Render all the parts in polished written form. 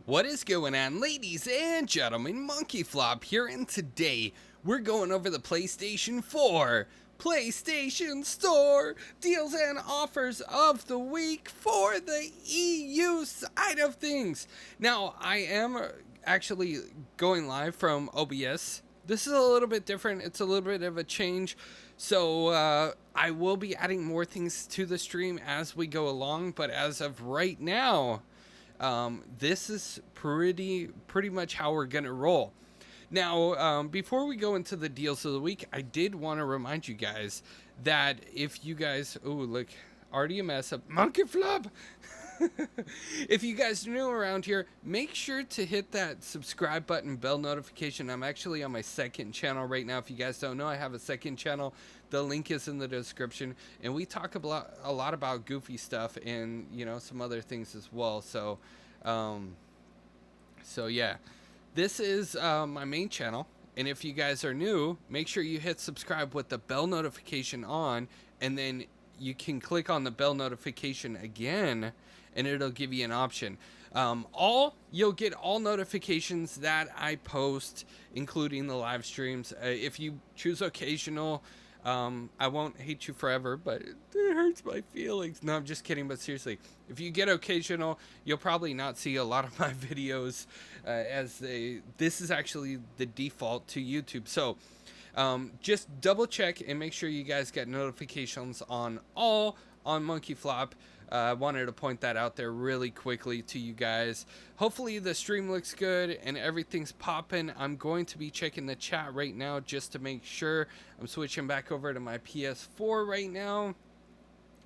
What is going on, ladies and gentlemen? Monkeyflop here, and today we're going over the PlayStation 4 PlayStation Store deals and offers of the week for the EU side of things. Now, I am actually going live from OBS. This is a little bit different. It's a little bit of a change. So I will be adding more things to the stream as we go along, but as of right now, this is pretty much how we're gonna roll. Now, before we go into the deals of the week, I did want to remind you guys that if you guys, oh look, already a mess up, Monkeyflop. If you guys are new around here, make sure to hit that subscribe button, bell notification. I'm actually on my second channel right now. If you guys don't know, I have a second channel. The link is in the description, and we talk a lot about goofy stuff and, you know, some other things as well. So yeah, this is my main channel, and if you guys are new, make sure you hit subscribe with the bell notification on, and then you can click on the bell notification again, and it'll give you an option. You'll get all notifications that I post, including the live streams. If you choose occasional, I won't hate you forever, but it hurts my feelings. No, I'm just kidding, but seriously, if you get occasional, you'll probably not see a lot of my videos, this is actually the default to YouTube. So just double check and make sure you guys get notifications on all on Monkeyflop. I wanted to point that out there really quickly to you guys. Hopefully the stream looks good and everything's popping. I'm going to be checking the chat right now just to make sure. I'm switching back over to my PS4 right now.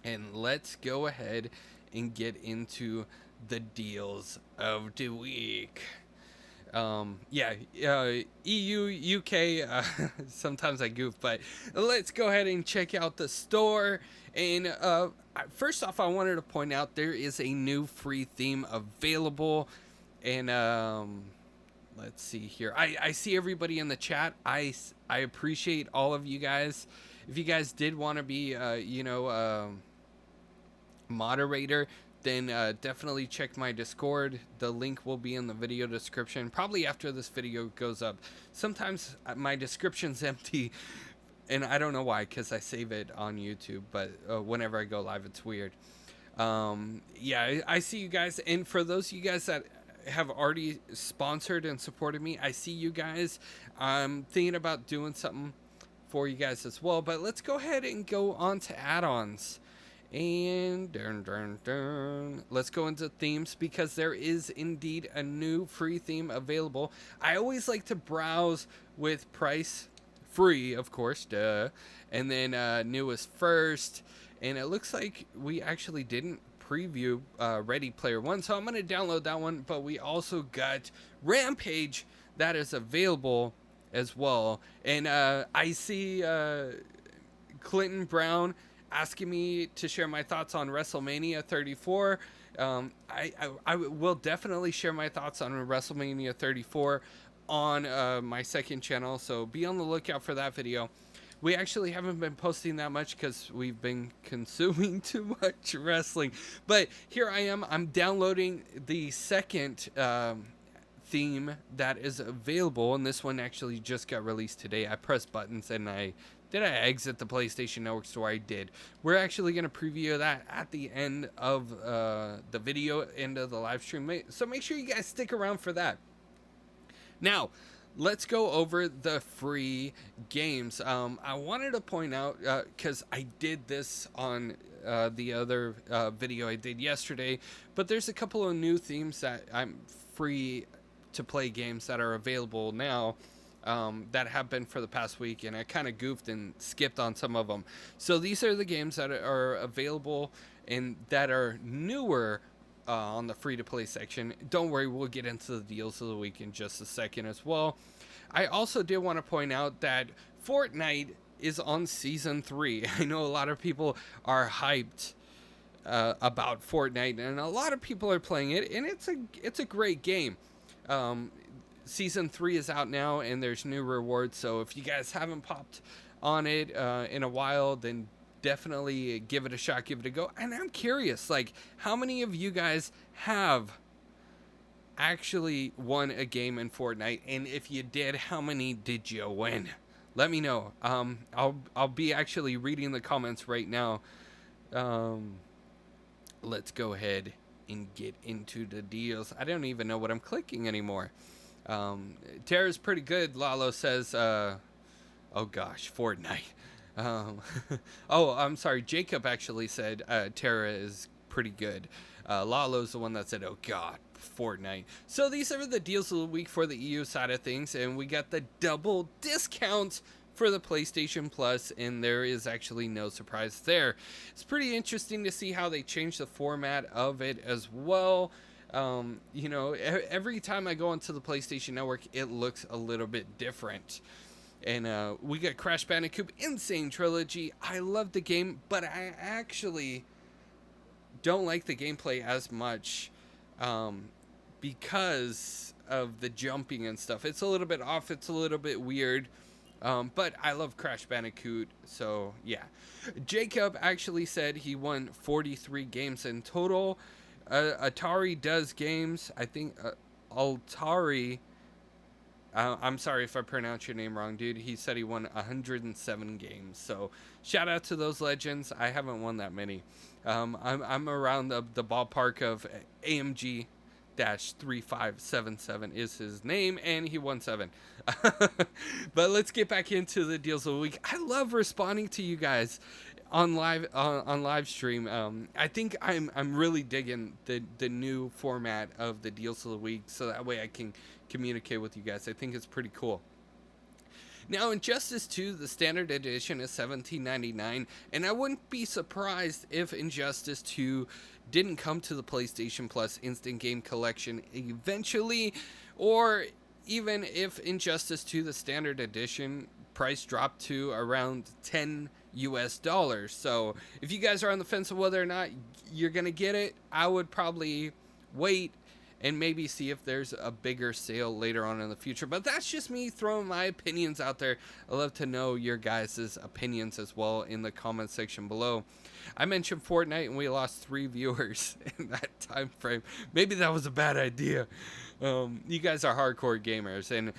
And let's go ahead and get into the deals of the week. EU, UK, sometimes I goof, but let's go ahead and check out the store. And first off, I wanted to point out there is a new free theme available. And let's see here. I see everybody in the chat. I appreciate all of you guys. If you guys did want to be, moderator, then definitely check my Discord. The link will be in the video description, probably after this video goes up. Sometimes my description's empty, and I don't know why, because I save it on YouTube, but whenever I go live, it's weird. Yeah, I see you guys, and for those of you guys that have already sponsored and supported me, I see you guys. I'm thinking about doing something for you guys as well, but let's go ahead and go on to add-ons. And let's go into themes, because there is indeed a new free theme available. I always like to browse with price, free of course, duh, and then new is first. And it looks like we actually didn't preview Ready Player One, so I'm going to download that one. But we also got Rampage that is available as well. And I see Clinton Brown asking me to share my thoughts on WrestleMania 34. I will definitely share my thoughts on WrestleMania 34 on my second channel, so be on the lookout for that video. We actually haven't been posting that much because we've been consuming too much wrestling, but here I am. I'm downloading the second theme that is available, and this one actually just got released today. I pressed buttons and did I exit the PlayStation Network store? I did. We're actually going to preview that at the end of the video, end of the live stream. So make sure you guys stick around for that. Now, let's go over the free games. I wanted to point out, because I did this on the other video I did yesterday, but there's a couple of new themes that I'm free to play games that are available now. That have been for the past week, and I kind of goofed and skipped on some of them. So these are the games that are available and that are newer on the free-to-play section. Don't worry, we'll get into the deals of the week in just a second as well. I also did want to point out that Fortnite is on Season 3. I know a lot of people are hyped about Fortnite, and a lot of people are playing it, and it's a great game. Season 3 is out now, and there's new rewards, so if you guys haven't popped on it in a while, then definitely give it a shot, give it a go. And I'm curious, like, how many of you guys have actually won a game in Fortnite, and if you did, how many did you win? Let me know. I'll be actually reading the comments right now. Um, let's go ahead and get into the deals. I don't even know what I'm clicking anymore. Tara's pretty good. Lalo says, oh gosh, Fortnite. Um, oh, I'm sorry. Jacob actually said Tara is pretty good. Lalo's the one that said, oh god, Fortnite. So these are the deals of the week for the EU side of things, and we got the double discounts for the PlayStation Plus, and there is actually no surprise there. It's pretty interesting to see how they change the format of it as well. You know, every time I go onto the PlayStation Network, it looks a little bit different. And we got Crash Bandicoot Insane Trilogy. I love the game, but I actually don't like the gameplay as much because of the jumping and stuff. It's a little bit off. It's a little bit weird. But I love Crash Bandicoot, so yeah. Jacob actually said he won 43 games in total. Atari does games. I think Altari... I'm sorry if I pronounce your name wrong, dude. He said he won 107 games. So shout out to those legends. I haven't won that many. I'm around the ballpark of AMG 3577 is his name, and he won 7. But let's get back into the deals of the week. I love responding to you guys on live stream. I think I'm really digging the new format of the deals of the week, so that way I can communicate with you guys. I think it's pretty cool. Now, Injustice 2, the standard edition, is $17.99, and I wouldn't be surprised if Injustice 2 didn't come to the PlayStation Plus Instant Game Collection eventually, or even if Injustice 2, the standard edition, price dropped to around $10 US. So if you guys are on the fence of whether or not you're gonna get it, I would probably wait and maybe see if there's a bigger sale later on in the future. But that's just me throwing my opinions out there. I love to know your guys' opinions as well in the comment section below. I mentioned Fortnite and we lost 3 viewers in that time frame. Maybe that was a bad idea. You guys are hardcore gamers, and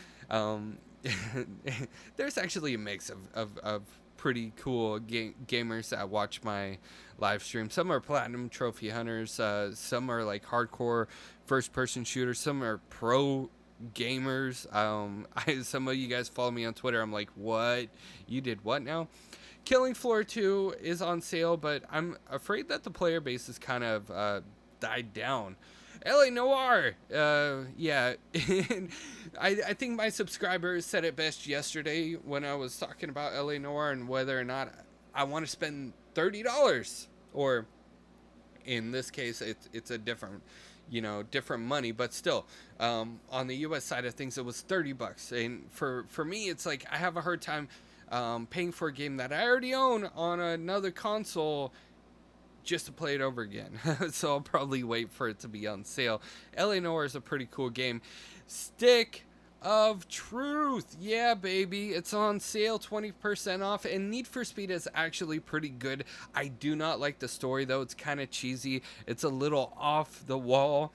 there's actually a mix of pretty cool gamers that watch my live stream. Some are platinum trophy hunters, some are like hardcore first person shooters, some are pro gamers. Some of you guys follow me on Twitter. I'm like, what? You did what now? Killing Floor 2 is on sale, but I'm afraid that the player base has kind of died down. LA Noir, yeah. I think my subscriber said it best yesterday when I was talking about LA Noir and whether or not I want to spend $30, or in this case, it's a different, different money, but still, on the U.S. side of things, it was $30, and for me, it's like I have a hard time paying for a game that I already own on another console just to play it over again. So I'll probably wait for it to be on sale. LA Noire is a pretty cool game. Stick of Truth, yeah baby, it's on sale, 20% off, and Need for Speed is actually pretty good. I do not like the story though. It's kind of cheesy. It's a little off the wall,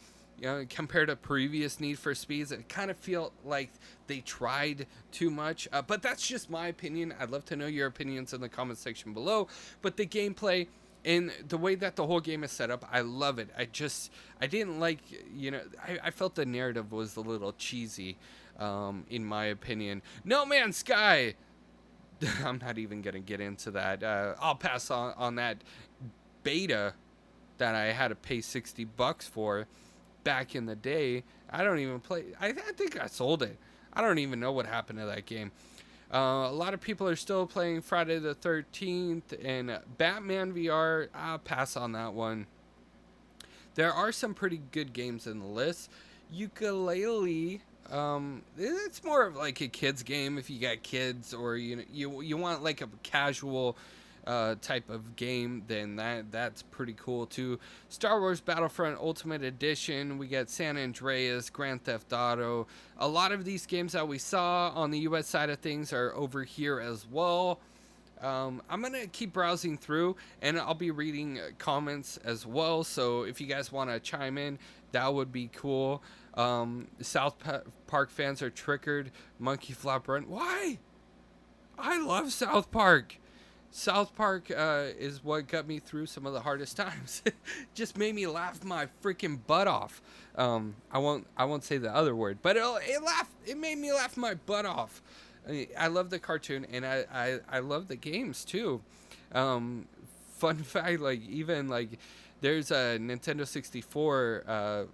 compared to previous Need for Speeds. It kind of feel like they tried too much, but that's just my opinion. I'd love to know your opinions in the comment section below. But the gameplay and the way that the whole game is set up, I love it. I didn't like, I felt the narrative was a little cheesy, in my opinion. No Man's Sky, I'm not even going to get into that. I'll pass on that beta that I had to pay $60 for back in the day. I don't even play. I think I sold it. I don't even know what happened to that game. A lot of people are still playing Friday the 13th and Batman VR. I'll pass on that one. There are some pretty good games in the list. Ukulele, it's more of like a kid's game if you got kids, or you want like a casual type of game, then that's pretty cool too. Star Wars Battlefront Ultimate Edition, we got San Andreas, Grand Theft Auto. A lot of these games that we saw on the US side of things are over here as well. I'm gonna keep browsing through, and I'll be reading comments as well. So if you guys want to chime in, that would be cool. Park fans are triggered. Monkeyflop run. Why? I love South Park. South Park is what got me through some of the hardest times. Just made me laugh my freaking butt off. I won't say the other word, but it made me laugh my butt off. I love the cartoon, and I love the games too. Fun fact, like even like there's a Nintendo 64.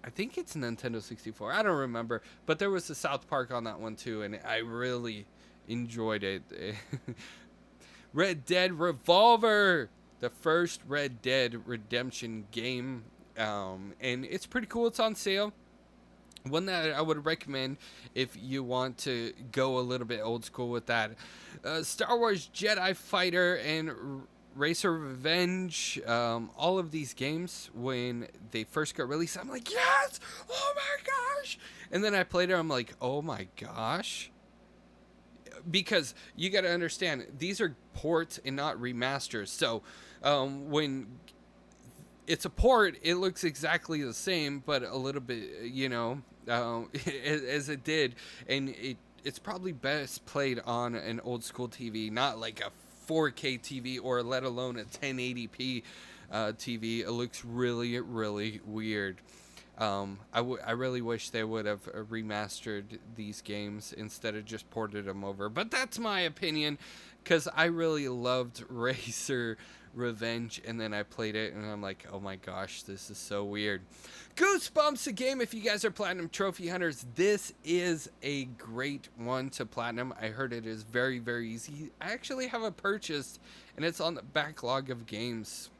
I think it's Nintendo 64. I don't remember, but there was a South Park on that one too, and I really enjoyed it. Red Dead Revolver, the first Red Dead Redemption game, and it's pretty cool. It's on sale. One that I would recommend if you want to go a little bit old school with that. Star Wars Jedi Fighter and Racer Revenge, all of these games, when they first got released, I'm like, yes! Oh my gosh! And then I played it, I'm like, oh my gosh. Because you got to understand, these are ports and not remasters. So when it's a port, it looks exactly the same, but a little bit, as it did. And it's probably best played on an old school TV, not like a 4K TV or let alone a 1080p TV. It looks really, really weird. I really wish they would have remastered these games instead of just ported them over. But that's my opinion, because I really loved Racer Revenge, and then I played it, and I'm like, oh my gosh, this is so weird. Goosebumps, a game, if you guys are Platinum Trophy Hunters, this is a great one to Platinum. I heard it is very, very easy. I actually have it purchased, and it's on the backlog of games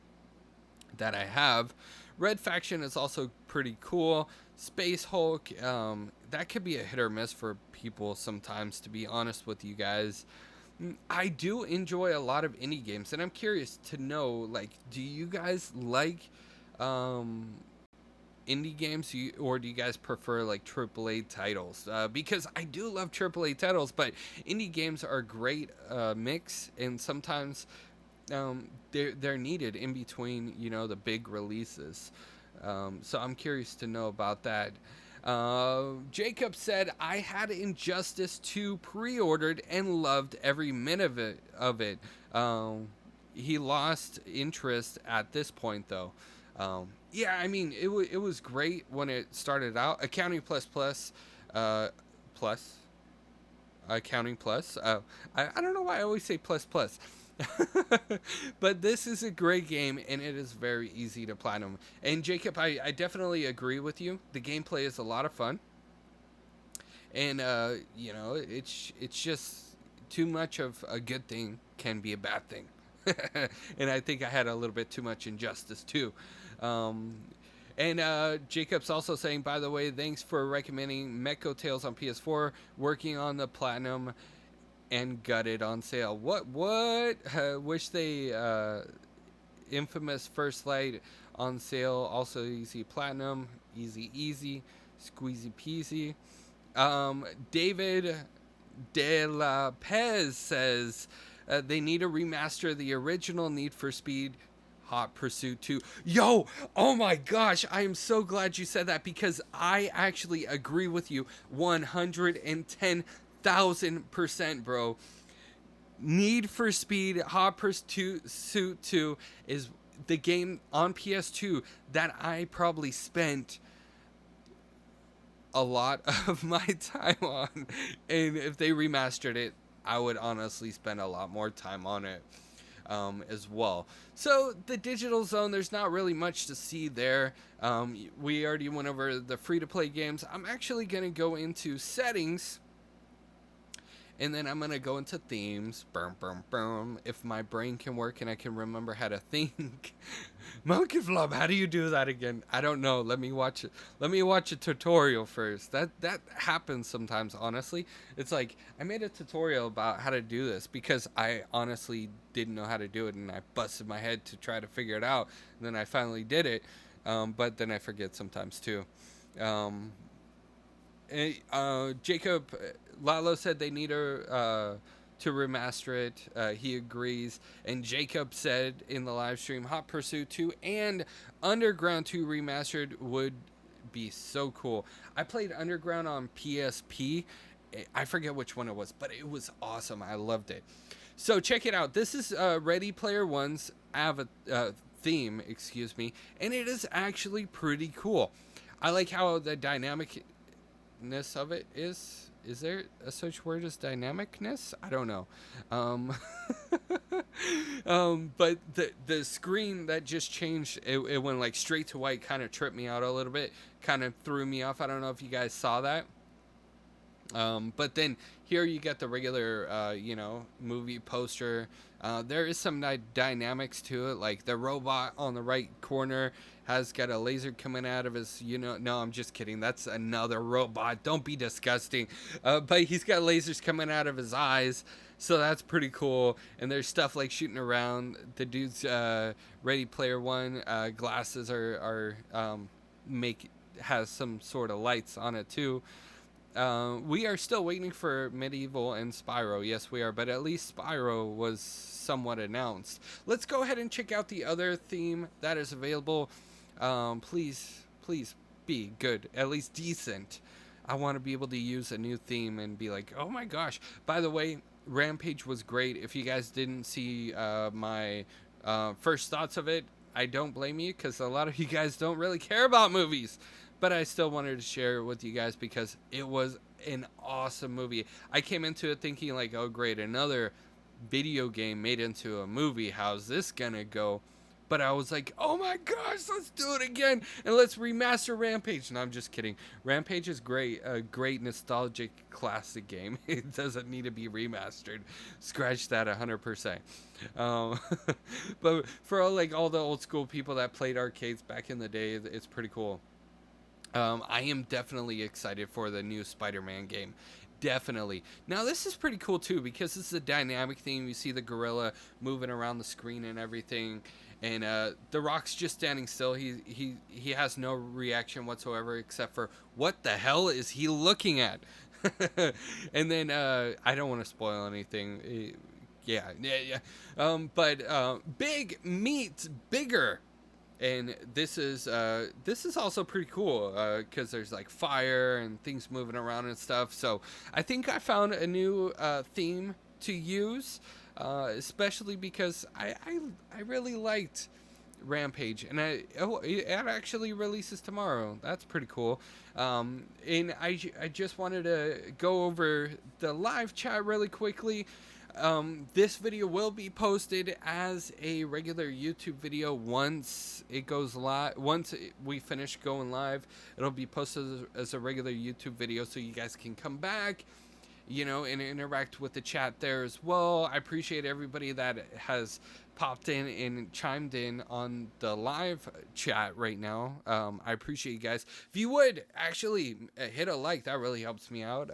that I have. Red Faction is also pretty cool. Space Hulk, that could be a hit or miss for people sometimes, to be honest with you guys. I do enjoy a lot of indie games, and I'm curious to know, like, do you guys like indie games, or do you guys prefer like AAA titles? Because I do love AAA titles, but indie games are a great mix, and sometimes they're needed in between, the big releases. So I'm curious to know about that. Jacob said, I had Injustice 2 pre-ordered and loved every minute of it. He lost interest at this point, though. Yeah, I mean, it was great when it started out. Accounting plus, Accounting plus. I don't know why I always say plus. But this is a great game, and it is very easy to platinum. And Jacob, I definitely agree with you. The gameplay is a lot of fun, and it's just too much of a good thing can be a bad thing. And I think I had a little bit too much Injustice too. And Jacob's also saying, by the way, thanks for recommending Mecho Tales on PS4. Working on the platinum and gutted on sale. What? Wish they infamous First Light on sale. Also easy platinum. Easy. Squeezy peasy. David De La Pez says they need to remaster the original Need for Speed Hot Pursuit 2. Yo, oh my gosh, I am so glad you said that, because I actually agree with you 110,000%, bro. Need for Speed Hot Pursuit 2 is the game on PS2 that I probably spent a lot of my time on. And if they remastered it, I would honestly spend a lot more time on it as well. So the Digital Zone, there's not really much to see there. We already went over the free-to-play games. I'm actually going to go into settings, and then I'm going to go into themes. If my brain can work and I can remember how to think. Monkeyflop, how do you do that again? I don't know. Let me watch it. Let me watch a tutorial first. That happens sometimes, honestly. It's like, I made a tutorial about how to do this because I honestly didn't know how to do it, and I busted my head to try to figure it out. And then I finally did it. But then I forget sometimes too. Jacob Lalo said they need to to remaster it. He agrees. And Jacob said in the live stream, Hot Pursuit 2 and Underground 2 remastered would be so cool. I played Underground on PSP. I forget which one it was, but it was awesome. I loved it. So check it out. This is Ready Player One's theme, excuse me, and it is actually pretty cool. I like how the dynamicness of it is. Is there a such word as dynamicness? I don't know. But the screen that just changed, it went like straight to white, kind of tripped me out a little bit, kind of threw me off. I don't know if you guys saw that. But then here you get the regular, movie poster. There is some dynamics to it, like the robot on the right corner has got a laser coming out of his, no, I'm just kidding. That's another robot. Don't be disgusting. But he's got lasers coming out of his eyes. So that's pretty cool. And there's stuff like shooting around. The dude's Ready Player One glasses has some sort of lights on it too. We are still waiting for Medieval and Spyro. Yes, we are, but at least Spyro was somewhat announced. Let's go ahead and check out the other theme that is available. Please be good, at least decent. I want to be able to use a new theme and be like, oh my gosh. By the way, Rampage was great. If you guys didn't see my first thoughts of it, I don't blame you, because a lot of you guys don't really care about movies. But I still wanted to share it with you guys because it was an awesome movie. I came into it thinking like, oh great, another video game made into a movie. How's this gonna go? But I was like, oh my gosh, let's do it again. And let's remaster Rampage. No, I'm just kidding. Rampage is great. A great nostalgic classic game. It doesn't need to be remastered. Scratch that 100%. But for all the old school people that played arcades back in the day, it's pretty cool. I am definitely excited for the new Spider-Man game. Definitely. Now, this is pretty cool, too, because this is a dynamic theme. You see the gorilla moving around the screen and everything. And The Rock's just standing still. He has no reaction whatsoever except for, what the hell is he looking at? And then, I don't want to spoil anything. Yeah. But big meets bigger. And this is also pretty cool because there's like fire and things moving around and stuff. So I think I found a new theme to use, especially because I really liked Rampage, and it actually releases tomorrow. That's pretty cool. And I just wanted to go over the live chat really quickly. This video will be posted as a regular YouTube video once it goes live. Once we finish going live, it'll be posted as a regular YouTube video, so you guys can come back, and interact with the chat there as well. I appreciate everybody that has popped in and chimed in on the live chat right now. I appreciate you guys. If you would actually hit a like, that really helps me out.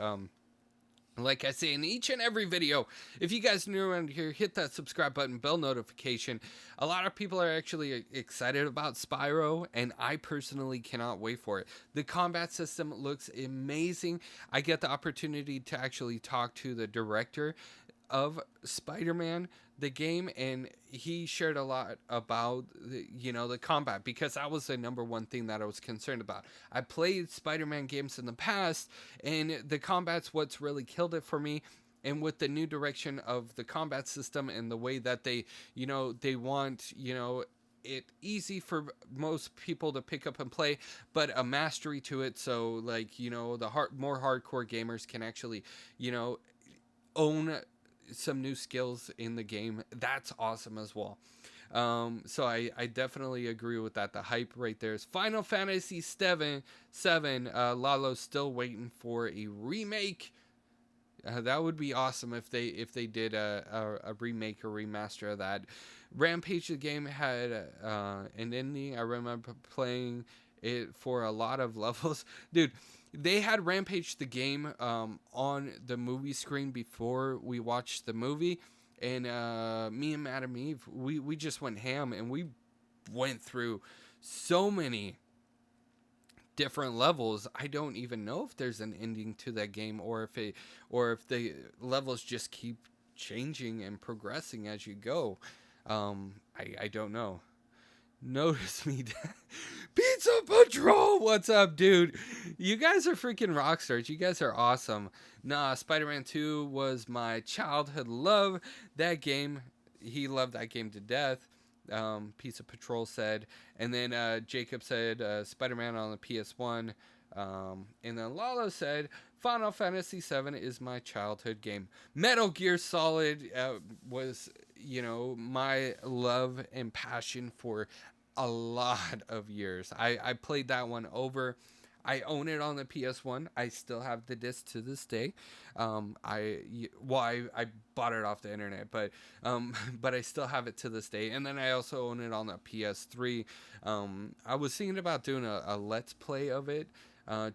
Like I say in each and every video, if you guys are new around here, hit that subscribe button, bell notification. A lot of people are actually excited about Spyro, and I personally cannot wait for it. The combat system looks amazing. I get the opportunity to actually talk to the director of Spider-Man, the game, and he shared a lot about the combat, because that was the number one thing that I was concerned about. I played Spider-Man games in the past, and the combat's what's really killed it for me. And with the new direction of the combat system and the way that they want it easy for most people to pick up and play, but a mastery to it, so the more hardcore gamers can actually own some new skills in the game. That's awesome as well. So I definitely agree with that. The hype right there is Final Fantasy VII. Lalo's still waiting for a remake. That would be awesome if they did a remake or remaster of that. Rampage, the game, had an ending. I remember playing it for a lot of levels. Dude, they had Rampage the game on the movie screen before we watched the movie, and me and Madam Eve, we just went ham, and we went through so many different levels. I don't even know if there's an ending to that game, or if the levels just keep changing and progressing as you go. I don't know. Notice me. Pizza Patrol! What's up, dude? You guys are freaking rock stars. You guys are awesome. Nah, Spider-Man 2 was my childhood love. That game, he loved that game to death. Pizza Patrol said. And then Jacob said Spider-Man on the PS1. And then Lalo said Final Fantasy VII is my childhood game. Metal Gear Solid was, my love and passion for a lot of years. I played that one over. I own it on the PS1. I still have the disc to this day. I bought it off the internet, but but I still have it to this day. And then I also own it on the PS3. I was thinking about doing a Let's Play of it.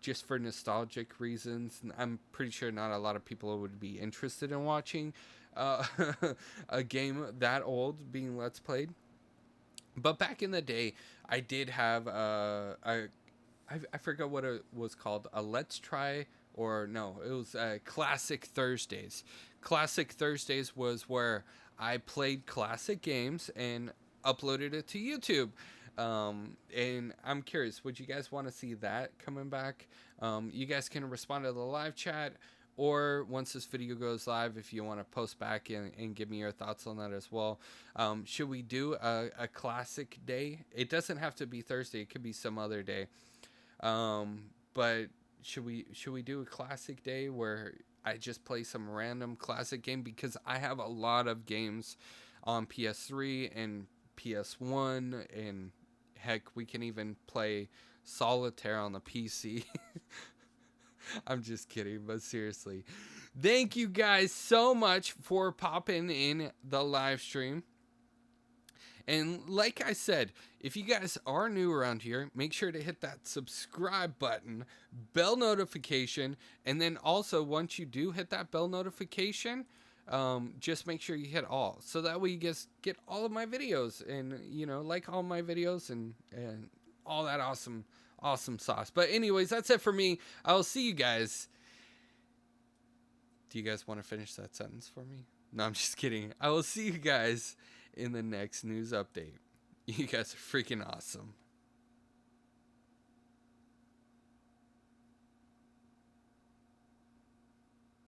Just for nostalgic reasons. I'm pretty sure not a lot of people would be interested in watching a game that old being Let's Played. But back in the day, I did have I forgot what it was called, a Let's Try, or no, it was Classic Thursdays. Classic Thursdays was where I played classic games and uploaded it to YouTube. And I'm curious, would you guys want to see that coming back? You guys can respond to the live chat, or once this video goes live, if you want to post back and give me your thoughts on that as well. Should we do a classic day? It doesn't have to be Thursday. It could be some other day. But should we do a classic day where I just play some random classic game? Because I have a lot of games on PS3 and PS1, and heck, we can even play Solitaire on the PC. I'm just kidding, but seriously. Thank you guys so much for popping in the live stream. And like I said, if you guys are new around here, make sure to hit that subscribe button, bell notification, and then also once you do hit that bell notification, just make sure you hit all, so that way you guys get all of my videos, and like all my videos and all that awesome sauce. But anyways, that's it for me. I'll see you guys. Do you guys want to finish that sentence for me? No, I'm just kidding. I will see you guys in the next news update. You guys are freaking awesome.